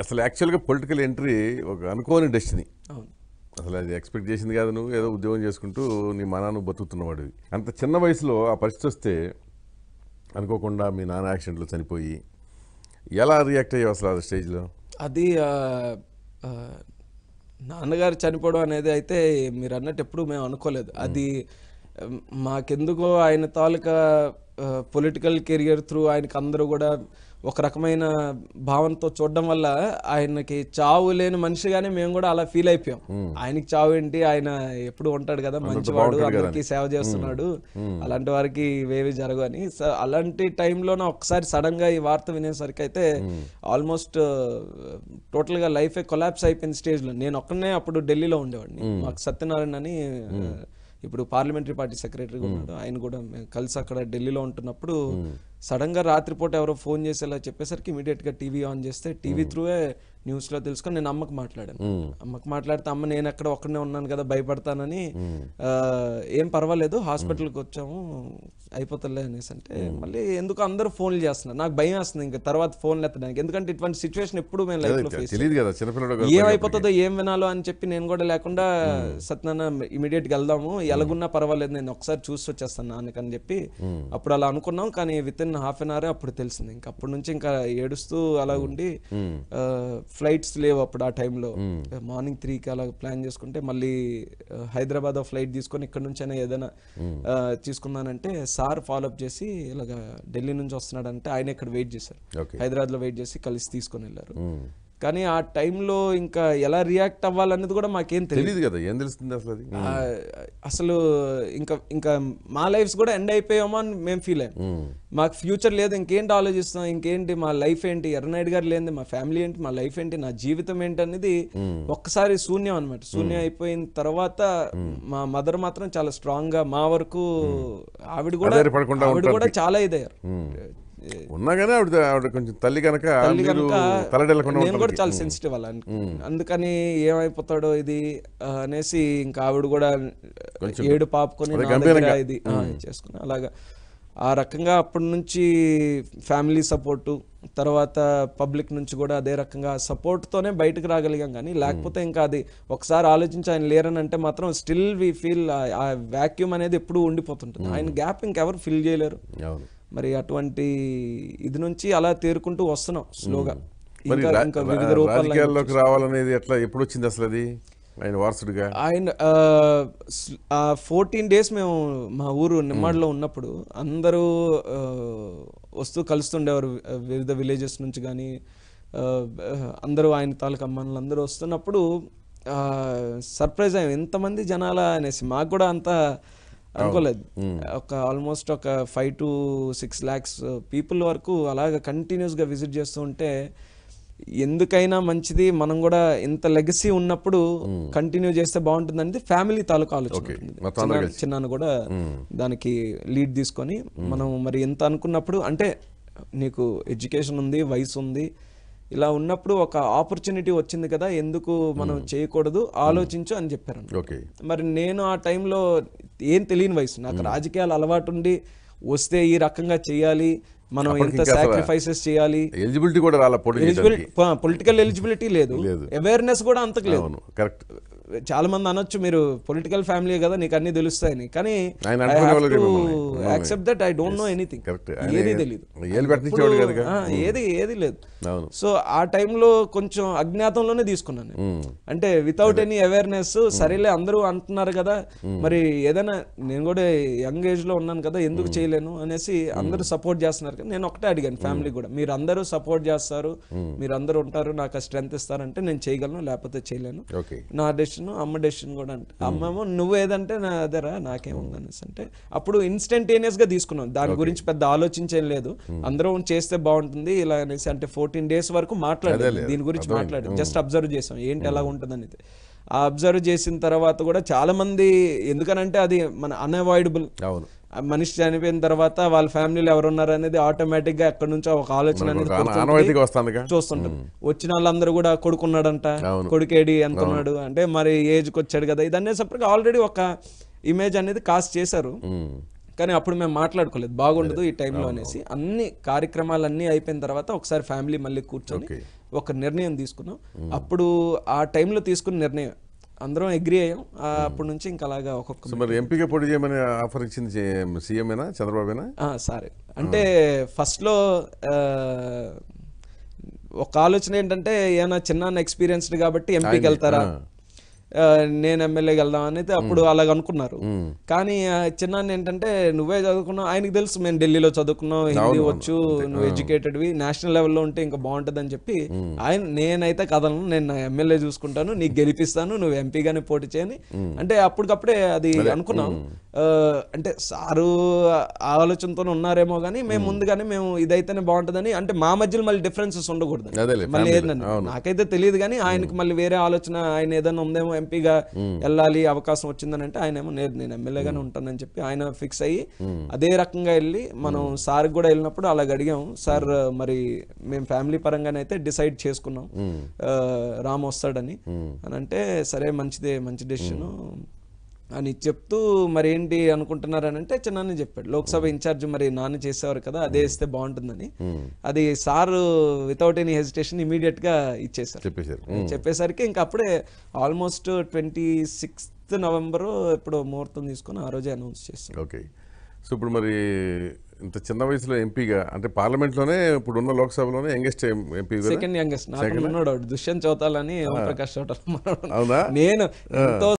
అసలు యాక్చువల్గా political entry ఒక అనుకోని డెస్టినీ. అవును. అసలు అది ఎక్స్పెక్ట్ చేసింది కాదు. నువ్వు ఏదో ఉద్యోగం చేసుకుంటూ నీ మనాను బతుకుతున్నవాడివి. అంత చిన్న వయసులో ఆ పరిస్థితి వస్తే అనుకోకుండా మీ నాన్న యాక్సిడెంట్లో చనిపోయి ఎలా రియాక్ట్ అయ్యావు అసలు ఆ స్టేజ్లో? అది నాన్నగారు చనిపోవడం అనేది అయితే మీరు అన్నట్టు ఎప్పుడు మేము అనుకోలేదు. అది మాకెందుకో ఆయన తాలూకా పొలిటికల్ కెరియర్ త్రూ ఆయనకి అందరూ కూడా ఒక రకమైన భావంతో చూడడం వల్ల ఆయనకి చావు లేని మనిషిగానే మేము కూడా అలా ఫీల్ అయిపోయాం. ఆయనకి చావు ఏంటి, ఆయన ఎప్పుడు ఉంటాడు కదా, మంచివాడు, అందరికీ సేవ చేస్తున్నాడు, అలాంటి వారికి ఇవేవి జరగని. అలాంటి టైంలోనే ఒక్కసారి సడన్ గా ఈ వార్త వినేసరికి అయితే ఆల్మోస్ట్ టోటల్గా లైఫే కొలాప్స్ అయిపోయిన స్టేజ్లో. నేను ఒక్కనే అప్పుడు ఢిల్లీలో ఉండేవాడిని. మాకు సత్యనారాయణ అని ఇప్పుడు పార్లమెంటరీ పార్టీ సెక్రటరీగా ఉన్నాడు, ఆయన కూడా కలిసి అక్కడ ఢిల్లీలో ఉంటున్నప్పుడు సడన్ గా రాత్రిపూట ఎవరో ఫోన్ చేసి అలా చెప్పేసరికి ఇమీడియట్ గా టీవీ ఆన్ చేస్తే టీవీ త్రూవే న్యూస్ లో తెలుసుకొని నేను అమ్మకి మాట్లాడాను. అమ్మకి మాట్లాడితే అమ్మ నేను ఎక్కడ ఒక్కడనే ఉన్నాను కదా, భయపడతానని ఏం పర్వాలేదు హాస్పిటల్కి వచ్చాము అయిపోతలే అనేసి అంటే, మళ్ళీ ఎందుకు అందరూ ఫోన్లు చేస్తున్నారు, నాకు భయం వేస్తుంది ఇంకా తర్వాత ఫోన్లు ఎత్తడానికి. ఎందుకంటే ఇటువంటి సిచ్యువేషన్ ఎప్పుడు మేము లైఫ్ లో ఫేస్ ఏమైపోతుందో ఏం వినాలో అని చెప్పి నేను కూడా లేకుండా సత్యనారాయణ ఇమీడియట్ గా వెళ్దాము, ఎలాగున్నా పర్వాలేదు నేను ఒకసారి చూసి వచ్చేస్తాను నాన్నకని చెప్పి అప్పుడు అలా అనుకున్నాం. కానీ within half an hour అప్పుడు తెలిసింది. ఇంకా అప్పటి నుంచి ఇంకా ఏడుస్తూ అలా ఉండి ఫ్లైట్స్ లేవు అప్పుడు ఆ టైంలో. మార్నింగ్ 3కి అలా ప్లాన్ చేసుకుంటే మళ్ళీ హైదరాబాద్ ఫ్లైట్ తీసుకొని ఇక్కడ నుంచి అయినా ఏదైనా తీసుకున్నానంటే సార్ ఫాలోఅప్ చేసి ఇలాగా ఢిల్లీ నుంచి వస్తున్నాడంటే ఆయన ఇక్కడ వెయిట్ చేశారు, హైదరాబాద్లో వెయిట్ చేసి కలిసి తీసుకొని వెళ్ళారు. కానీ ఆ టైంలో ఇంకా ఎలా రియాక్ట్ అవ్వాలనేది కూడా మాకేం తెలియదు కదా, ఏం తెలుస్తుంది అసలు అది. అసలు ఇంకా మా లైఫ్స్ కూడా ఎండ్ అయిపోయామో అని మేము ఫీల్ అయ్యాం. మాకు ఫ్యూచర్ లేదు, ఇంకేంటి ఆలోచిస్తాం, ఇంకేంటి మా లైఫ్ ఏంటి, ఎర్రనాయుడు గారు లేనిది మా ఫ్యామిలీ ఏంటి, మా లైఫ్ ఏంటి, నా జీవితం ఏంటి అనేది ఒక్కసారి శూన్యం అనమాట. శూన్యం అయిపోయిన తర్వాత మా మదర్ మాత్రం చాలా స్ట్రాంగ్ గా మా వరకు ఆవిడ కూడా చాలా ఇదయ్యారు. ఉన్నా కానీ ఆవిడ కొంచెం తల్లి కనుక నేను కూడా చాలా సెన్సిటివ్ అలా, అందుకని ఏమైపోతాడో ఇది అనేసి ఇంకా ఆవిడ కూడా ఏడు పాపుకొని ఇది చేసుకుని అలాగా ఆ రకంగా అప్పటి నుంచి ఫ్యామిలీ సపోర్టు, తర్వాత పబ్లిక్ నుంచి కూడా అదే రకంగా సపోర్ట్తోనే బయటకు రాగలిగాం. కానీ లేకపోతే ఇంకా అది ఒకసారి ఆలోచించి ఆయన లేరని అంటే మాత్రం స్టిల్ వి ఫీల్ ఆ వ్యాక్యూమ్ అనేది ఎప్పుడు ఉండిపోతుంటుంది. ఆయన గ్యాప్ ఇంకెవరు ఫిల్ చేయలేరు. మరి అటువంటి ఇది నుంచి అలా తేరుకుంటూ వస్తున్నాం స్లోగా. ఇంకా వివిధ రూపాల్లోకి రావాలనేది ఎట్లా ఎప్పుడు వచ్చింది అసలు అది ఆయన వారసుడిగా? ఆయన 14 days మేము మా ఊరు నిమ్మాడలో ఉన్నప్పుడు అందరూ వస్తూ కలుస్తుండేవారు వివిధ విలేజెస్ నుంచి. కానీ అందరూ ఆయన తాలూకు అమ్మాయిలు అందరూ వస్తున్నప్పుడు సర్ప్రైజ్ అయ్యాం ఎంతమంది జనాల అనేసి. మాకు కూడా అంత అనుకోలేదు. ఒక ఆల్మోస్ట్ ఒక 5 to 6 lakhs పీపుల్ వరకు అలాగ కంటిన్యూస్గా విజిట్ చేస్తూ ఉంటే, ఎందుకైనా మంచిది మనం కూడా ఇంత లెగసీ ఉన్నప్పుడు కంటిన్యూ చేస్తే బాగుంటుంది అనేది ఫ్యామిలీ తాలూకా ఆలోచన. చిన్నాను కూడా దానికి లీడ్ తీసుకొని మనం మరి ఎంత అనుకున్నప్పుడు అంటే నీకు ఎడ్యుకేషన్ ఉంది, వయసు ఉంది, ఇలా ఉన్నప్పుడు ఒక ఆపర్చునిటీ వచ్చింది కదా, ఎందుకు మనం చేయకూడదు, ఆలోచించు అని చెప్పారు. మరి నేను ఆ టైంలో ఏం తెలియని వయసు, నాకు రాజకీయాలు అలవాటు ఉండి వస్తే ఈ రకంగా చేయాలి, మనం ఎంత సాక్రిఫైసెస్ చేయాలి, ఎలిజిబిలిటీ కూడా రాలా, పొలిటికల్ ఎలిజిబిలిటీ లేదు, అవేర్నెస్ కూడా అంతకు లేదు. చాలా మంది అనొచ్చు మీరు పొలిటికల్ ఫ్యామిలీ కదా నీకు అన్ని తెలుస్తాయని, కానీ accept that I don't know anything, ఏది తెలియదు, ఏది లేదు. సో ఆ టైంలో కొంచెం అజ్ఞాతంలోనే తీసుకున్నాను. అంటే వితౌట్ ఎనీ అవేర్నెస్, సరేలే అందరూ అంటున్నారు కదా, మరి ఏదైనా నేను కూడా యంగ్ ఏజ్ లో ఉన్నాను కదా, ఎందుకు చేయలేను అనేసి అందరూ సపోర్ట్ చేస్తున్నారు. నేను ఒకటే అడిగాను ఫ్యామిలీ కూడా, మీరు అందరూ సపోర్ట్ చేస్తారు, మీరు అందరూ ఉంటారు, నాకు స్ట్రెంత్ ఇస్తారంటే నేను చేయగలను, లేకపోతే చేయలేను. నా డెసిషన్, అమ్మ డెసిషన్ కూడా. అంటే అమ్మేమో నువ్వు ఏదంటే నా అదేరా నాకేముంది అనేసి అంటే అప్పుడు ఇన్స్టంటేనియస్ గా తీసుకున్నాం. దాని గురించి పెద్ద ఆలోచించేం లేదు, అందరం చేస్తే బాగుంటుంది ఇలా అనేసి. అంటే 14 days వరకు మాట్లాడలేదు దీని గురించి, మాట్లాడలేదు, జస్ట్ అబ్జర్వ్ చేసాం ఏంటి ఎలా ఉంటుంది అనేది. ఆ అబ్జర్వ్ చేసిన తర్వాత కూడా చాలా మంది, ఎందుకనంటే అది మన అన్అవాయిడబుల్, మనిషి చనిపోయిన తర్వాత వాళ్ళ ఫ్యామిలీలో ఎవరున్నారు అనేది ఆటోమేటిక్ గా ఎక్కడి నుంచో ఒక ఆలోచన అనేది చూస్తుంటారు. వచ్చిన వాళ్ళందరూ కూడా కొడుకున్నాడంట, కొడుకేడి ఎంత ఉన్నాడు అంటే మరి ఏజ్కి వచ్చాడు కదా, ఇది అనేసప్పటికి ఆల్రెడీ ఒక ఇమేజ్ అనేది కాస్ట్ చేశారు. కానీ అప్పుడు మేము మాట్లాడుకోలేదు, బాగుండదు ఈ టైంలో అనేసి. అన్ని కార్యక్రమాలన్నీ అయిపోయిన తర్వాత ఒకసారి ఫ్యామిలీ మళ్ళీ కూర్చొని ఒక నిర్ణయం తీసుకున్నాం. అప్పుడు ఆ టైంలో తీసుకున్న నిర్ణయం అందరం అగ్రి అయ్యాం. అప్పటి నుంచి ఇంకా అలాగా ఒక్కొక్క సో మరి ఎంపీగా పోటీ చేయమని ఆఫర్ ఇచ్చింది సీఎంఏనా, చంద్రబాబునా? సరే అంటే ఫస్ట్లో ఒక ఆలోచన ఏంటంటే ఏమైనా చిన్న ఎక్స్పీరియన్స్డ్ కాబట్టి ఎంపీకి వెళ్తారా, నేను ఎమ్మెల్యేకి వెళ్దాం అనేది అప్పుడు అలాగ అనుకున్నారు. కానీ చిన్నాన్ని ఏంటంటే నువ్వే చదువుకున్నావు, ఆయనకి తెలుసు మేము ఢిల్లీలో చదువుకున్నాం, హిందీ వచ్చు, నువ్వు ఎడ్యుకేటెడ్వి, నేషనల్ లెవెల్లో ఉంటే ఇంకా బాగుంటుంది అని చెప్పి ఆయన నేనైతే కదలను, నేను ఎమ్మెల్యే చూసుకుంటాను, నీకు గెలిపిస్తాను, నువ్వు ఎంపీగానే పోటీ చేయని అంటే అప్పటికప్పుడే అది అనుకున్నాం. అంటే సారు ఆలోచనతో ఉన్నారేమో కానీ మేము ముందుగానే మేము ఇదైతేనే బాగుంటుందని, అంటే మా మధ్యలో మళ్ళీ డిఫరెన్సెస్ ఉండకూడదు. మళ్ళీ ఏంటంటే నాకైతే తెలియదు కానీ ఆయనకి మళ్ళీ వేరే ఆలోచన, ఆయన ఏదైనా ఉందేమో ఎంపీగా వెళ్ళాలి అవకాశం వచ్చిందని అంటే ఆయన ఏమో నేను ఎమ్మెల్యేగానే ఉంటానని చెప్పి ఆయన ఫిక్స్ అయ్యి అదే రకంగా వెళ్ళి మనం సార్ కూడా వెళ్ళినప్పుడు అలాగ అడిగాం, సార్ మరి మేము ఫ్యామిలీ పరంగానే అయితే డిసైడ్ చేసుకున్నాం రామ్ వస్తాడని అని అంటే సరే మంచిదే, మంచి డెసిషన్ అని చెప్తూ మరి ఏంటి అనుకుంటున్నారని అంటే చిన్నాన్ని చెప్పాడు, లోక్సభ ఇన్ఛార్జ్ మరి నాన్న చేసేవారు కదా అదే ఇస్తే బాగుంటుందని. అది sir without any hesitation immediate గా ఇచ్చేసారు. చెప్పేసరికి ఇంకా అప్పుడే ఆల్మోస్ట్ 26th November ఇప్పుడు ముహూర్తం తీసుకుని ఆ రోజే అనౌన్స్ చేస్తారు. ఓకే. సో ఇప్పుడు మరి ఇంత చిన్న వయసులో ఎంపీగా అంటే పార్లమెంట్లోనే ఇప్పుడు ఉన్న లోక్సభలోనే యంగెస్ట్ ఎంపీ, సెకండ్ యంగెస్ట్. నాకు ఉన్నాడు దుష్యంత్ చౌతాలా అని, ఓం ప్రకాష్ చౌతాలా. అవునా? నేను ఎంతో